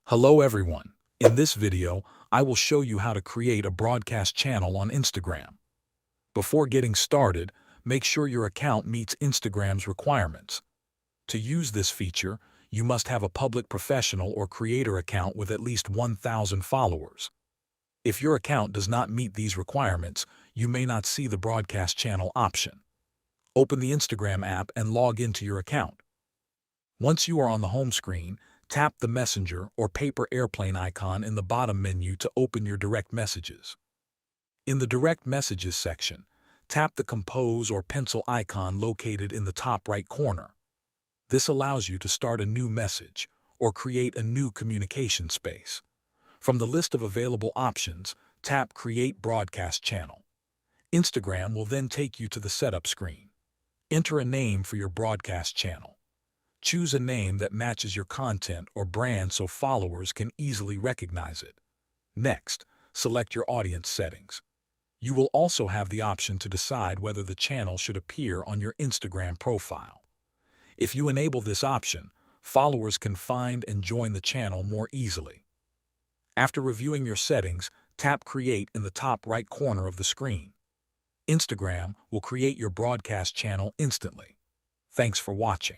Hello everyone. In this video, I will show you how to create a broadcast channel on Instagram. Before getting started, make sure your account meets Instagram's requirements. To use this feature, you must have a public professional or creator account with at least 1,000 followers. If your account does not meet these requirements, you may not see the broadcast channel option. Open the Instagram app and log into your account. Once you are on the home screen, tap the Messenger or Paper Airplane icon in the bottom menu to open your direct messages. In the direct messages section, tap the compose or pencil icon located in the top right corner. This allows you to start a new message or create a new communication space. From the list of available options, tap Create Broadcast Channel. Instagram will then take you to the setup screen. Enter a name for your broadcast channel. Choose a name that matches your content or brand so followers can easily recognize it. Next, select your audience settings. You will also have the option to decide whether the channel should appear on your Instagram profile. If you enable this option, followers can find and join the channel more easily. After reviewing your settings, tap Create in the top right corner of the screen. Instagram will create your broadcast channel instantly. Thanks for watching.